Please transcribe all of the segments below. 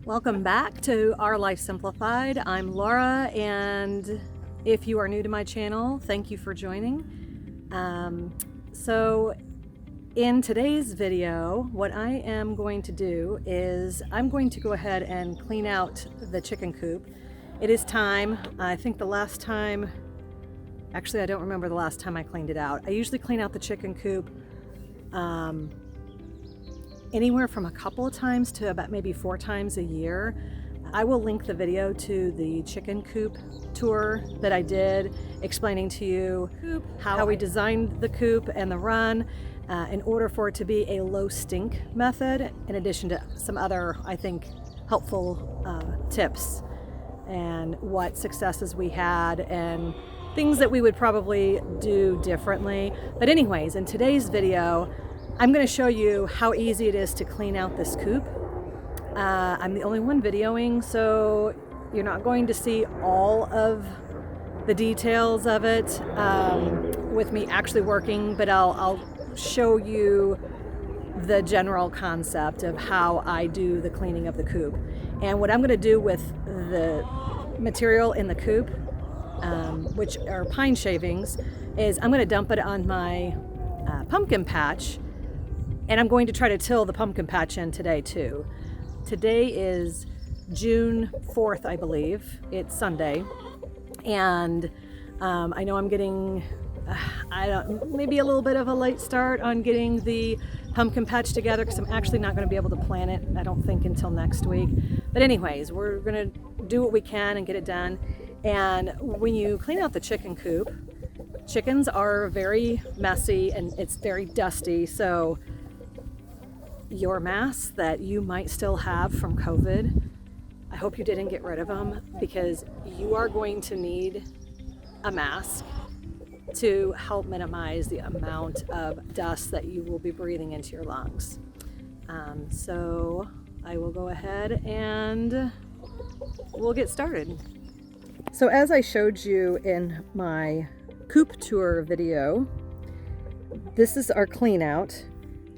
Welcome back to Our Life Simplified. I'm Laura, and if you are new to my channel, thank you for joining. So in today's video, what I am going to do is I'm going to go ahead and clean out the chicken coop. It is time. I think the last time, actually I don't remember the last time I cleaned it out. I usually clean out the chicken coop anywhere from a couple of times to about maybe 4 times a year. I will link the video to the chicken coop tour that I did, explaining to you how we designed the coop and the run in order for it to be a low stink method, in addition to some other, I think, helpful tips and what successes we had and things that we would probably do differently. But anyways, in today's video, I'm going to show you how easy it is to clean out this coop. I'm the only one videoing, so you're not going to see all of the details of it with me actually working, but I'll show you the general concept of how I do the cleaning of the coop. And what I'm going to do with the material in the coop, which are pine shavings, is I'm going to dump it on my pumpkin patch. And I'm going to try to till the pumpkin patch in today too. Today is June 4th, I believe. It's Sunday. And I know I'm getting, maybe a little bit of a late start on getting the pumpkin patch together, because I'm actually not going to be able to plant it, I don't think, until next week. But anyways, we're going to do what we can and get it done. And when you clean out the chicken coop, chickens are very messy and it's very dusty. So your masks that you might still have from COVID, I hope you didn't get rid of them, because you are going to need a mask to help minimize the amount of dust that you will be breathing into your lungs. So I will go ahead and we'll get started. So as I showed you in my coop tour video, this is our clean out.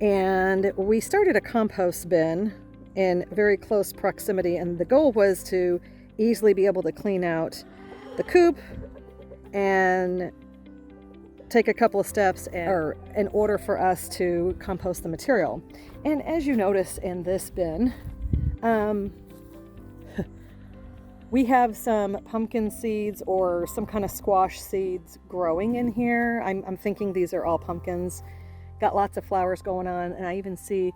And we started a compost bin in very close proximity, and the goal was to easily be able to clean out the coop and take a couple of steps in order for us to compost the material. And as you notice in this bin, we have some pumpkin seeds or some kind of squash seeds growing in here. I'm thinking these are all pumpkins. Got lots of flowers going on, and I even see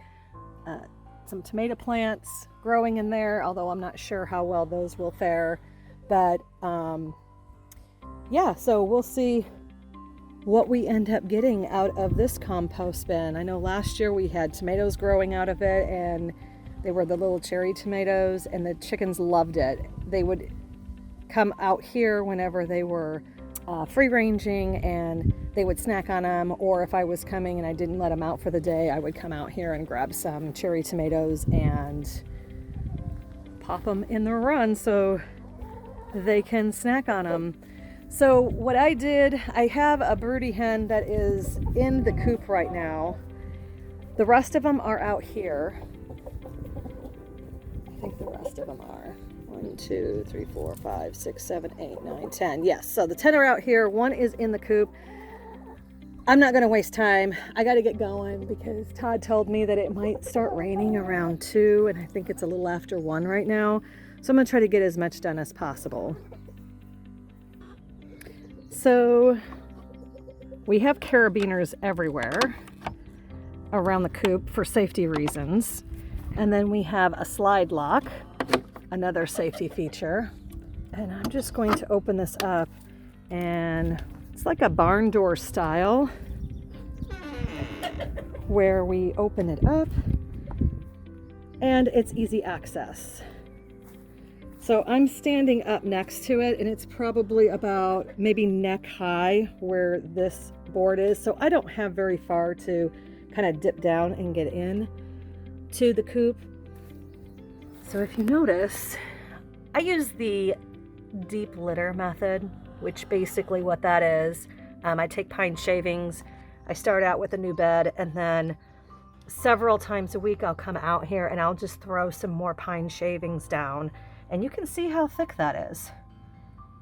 some tomato plants growing in there, although I'm not sure how well those will fare. But yeah, so we'll see what we end up getting out of this compost bin. I know last year we had tomatoes growing out of it, and they were the little cherry tomatoes, and the chickens loved it. They would come out here whenever they were free ranging, and they would snack on them, or if I was coming and I didn't let them out for the day, I would come out here and grab some cherry tomatoes and pop them in the run so they can snack on them. So what I did, I have a broody hen that is in the coop right now. The rest of them are out here. I think the rest of them are 1, 2, 3, 4, 5, 6, 7, 8, 9, 10. Yes, so the 10 are out here. 1 is in the coop. I'm not going to waste time. I got to get going because Todd told me that it might start raining around 2, and I think it's a little after 1 right now. So I'm going to try to get as much done as possible. So we have carabiners everywhere around the coop for safety reasons. And then we have a slide lock, another safety feature. And I'm just going to open this up, and it's like a barn door style where we open it up and it's easy access. So I'm standing up next to it, and it's probably about maybe neck high where this board is. So I don't have very far to kind of dip down and get in to the coop. So if you notice, I use the deep litter method, which basically what that is, I take pine shavings, I start out with a new bed, and then several times a week I'll come out here and I'll just throw some more pine shavings down, and you can see how thick that is.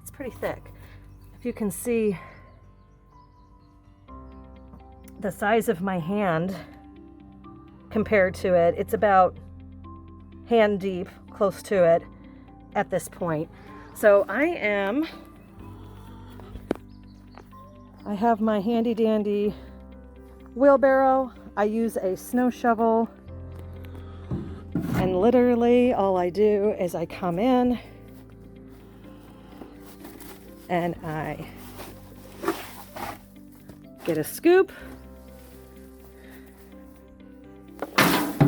It's pretty thick. If you can see the size of my hand compared to it, it's about hand deep, close to it at this point. So I have my handy dandy wheelbarrow. I use a snow shovel, and literally all I do is I come in and I get a scoop,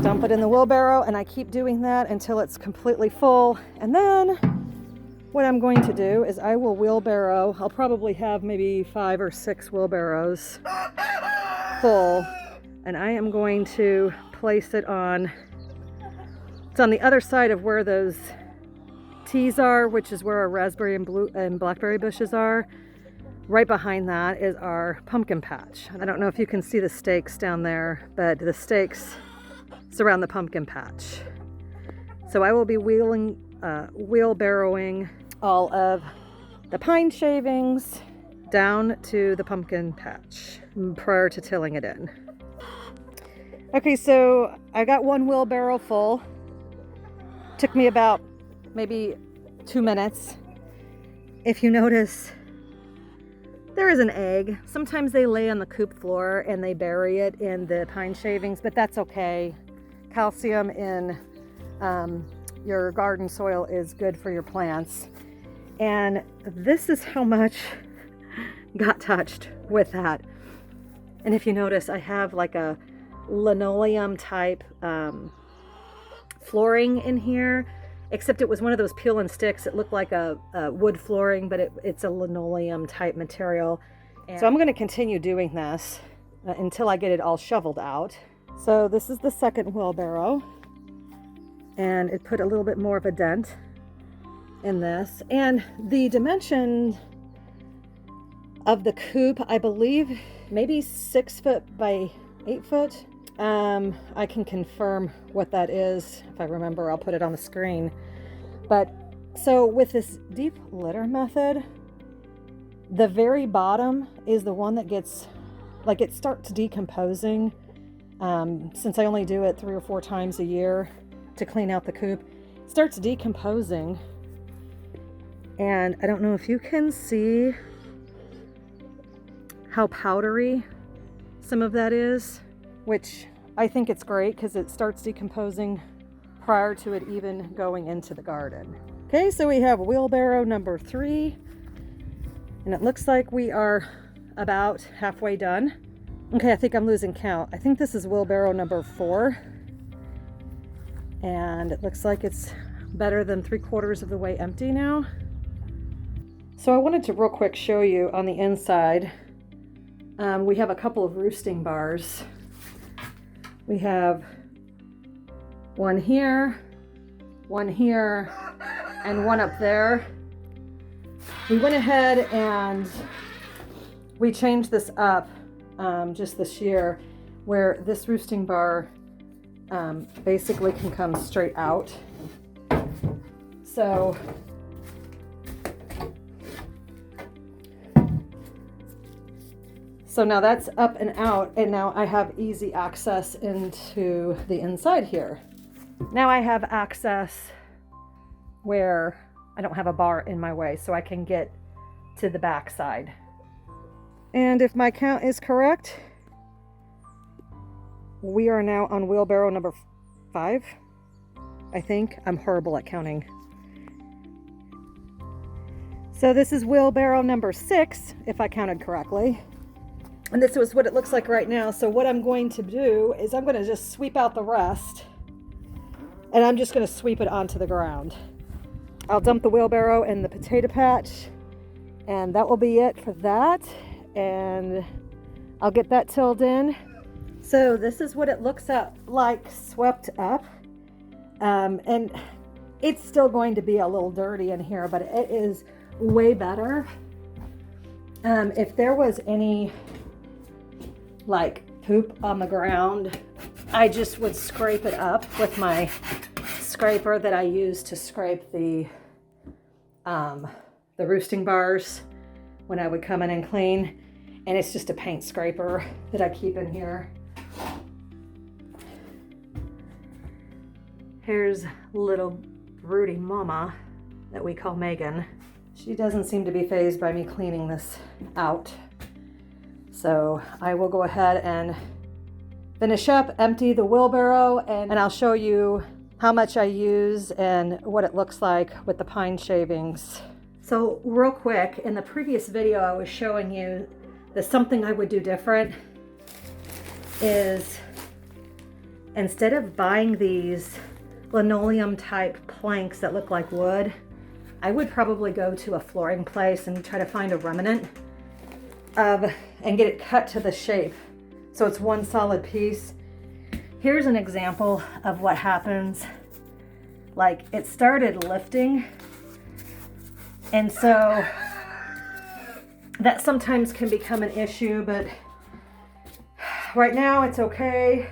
dump it in the wheelbarrow, and I keep doing that until it's completely full. And then what I'm going to do is I will wheelbarrow. I'll probably have maybe 5 or 6 wheelbarrows full, and I am going to place it on, it's on the other side of where those teas are, which is where our raspberry and blackberry bushes are. Right behind that is our pumpkin patch. I don't know if you can see the stakes down there, but the stakes surround the pumpkin patch. So I will be wheelbarrowing all of the pine shavings down to the pumpkin patch prior to tilling it in. Okay, so I got one wheelbarrow full. Took me about maybe 2 minutes. If you notice, there is an egg. Sometimes they lay on the coop floor and they bury it in the pine shavings, but that's okay. Calcium in your garden soil is good for your plants. And this is how much got touched with that. And if you notice, I have like a linoleum type flooring in here, except it was one of those peel and sticks. It looked like a wood flooring, but it's a linoleum type material. And so I'm going to continue doing this until I get it all shoveled out. So this is the second wheelbarrow, and it put a little bit more of a dent in this. And the dimension of the coop, I believe maybe 6 foot by 8 foot. I can confirm what that is. If I remember, I'll put it on the screen. But so with this deep litter method, the very bottom is the one that gets, like, it starts decomposing. Since I only do it 3 or 4 times a year to clean out the coop, it starts decomposing. And I don't know if you can see how powdery some of that is, which I think it's great because it starts decomposing prior to it even going into the garden. Okay, so we have wheelbarrow number 3, and it looks like we are about halfway done. Okay, I think I'm losing count. I think this is wheelbarrow number 4, and it looks like it's better than 3/4 of the way empty now. So I wanted to real quick show you on the inside. We have a couple of roosting bars. We have one here, and one up there. We went ahead and we changed this up just this year, where this roosting bar basically can come straight out. So now that's up and out, and now I have easy access into the inside here. Now I have access where I don't have a bar in my way, so I can get to the back side. And if my count is correct, we are now on wheelbarrow number 5, I think. I'm horrible at counting. So this is wheelbarrow number 6, if I counted correctly. And this is what it looks like right now. So what I'm going to do is I'm going to just sweep out the rest, and I'm just going to sweep it onto the ground. I'll dump the wheelbarrow in the potato patch, and that will be it for that. And I'll get that tilled in. So this is what it looks like swept up. And it's still going to be a little dirty in here, but it is way better. If there was any like poop on the ground I just would scrape it up with my scraper that I use to scrape the roosting bars when I would come in and clean. And it's just a paint scraper that I keep in here. Here's little broody mama that we call Megan. She doesn't seem to be fazed by me cleaning this out. So I will go ahead and finish up, empty the wheelbarrow, and I'll show you how much I use and what it looks like with the pine shavings. So real quick, in the previous video I was showing you that something I would do different is, instead of buying these linoleum type planks that look like wood, I would probably go to a flooring place and try to find a remnant of and get it cut to the shape so it's one solid piece. Here's an example of what happens. Like, it started lifting, and so that sometimes can become an issue, but right now it's okay.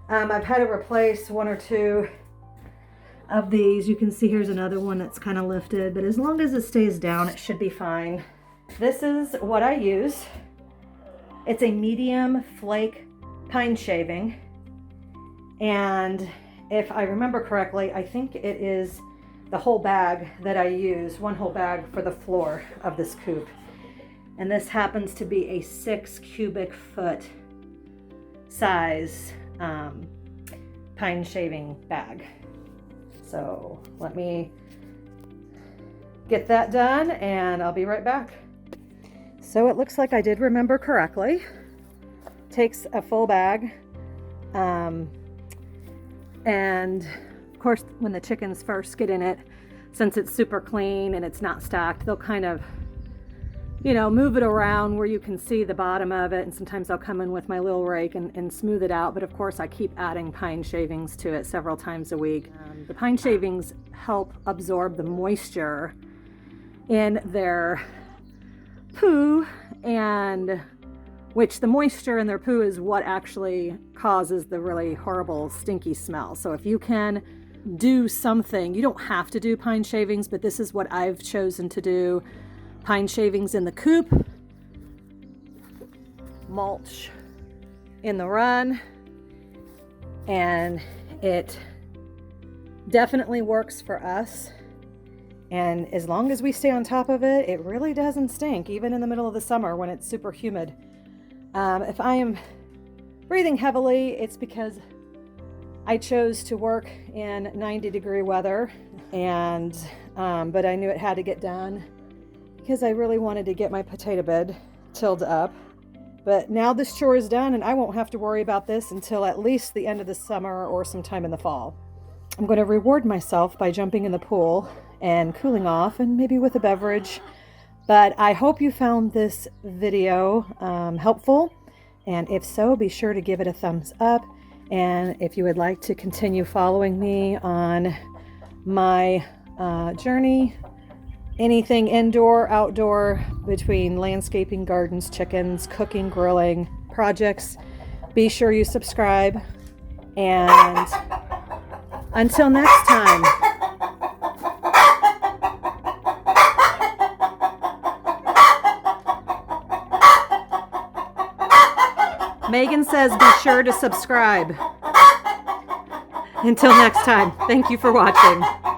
I've had to replace one or two of these. You can see here's another one that's kind of lifted, but as long as it stays down, it should be fine. This is what I use. It's a medium flake pine shaving. And if I remember correctly, I think it is the whole bag that I use, one whole bag for the floor of this coop. And this happens to be a 6 cubic foot size pine shaving bag. So let me get that done and I'll be right back. So it looks like I did remember correctly. Takes a full bag. And of course, when the chickens first get in it, since it's super clean and it's not stacked, they'll kind of, you know, move it around where you can see the bottom of it. And sometimes I'll come in with my little rake and smooth it out. But of course, I keep adding pine shavings to it several times a week. The pine shavings help absorb the moisture in their poo, and which the moisture in their poo is what actually causes the really horrible stinky smell. So if you can do something, you don't have to do pine shavings, but this is what I've chosen to do. Pine shavings in the coop, mulch in the run, and it definitely works for us. And as long as we stay on top of it, it really doesn't stink, even in the middle of the summer when it's super humid. If I am breathing heavily, it's because I chose to work in 90-degree weather, and but I knew it had to get done because I really wanted to get my potato bed tilled up. But now this chore is done and I won't have to worry about this until at least the end of the summer or sometime in the fall. I'm going to reward myself by jumping in the pool and cooling off, and maybe with a beverage. But I hope you found this video helpful, and if so, be sure to give it a thumbs up. And if you would like to continue following me on my journey, anything indoor, outdoor, between landscaping, gardens, chickens, cooking, grilling, projects, be sure you subscribe. And until next time. Megan says be sure to subscribe. Until next time, thank you for watching.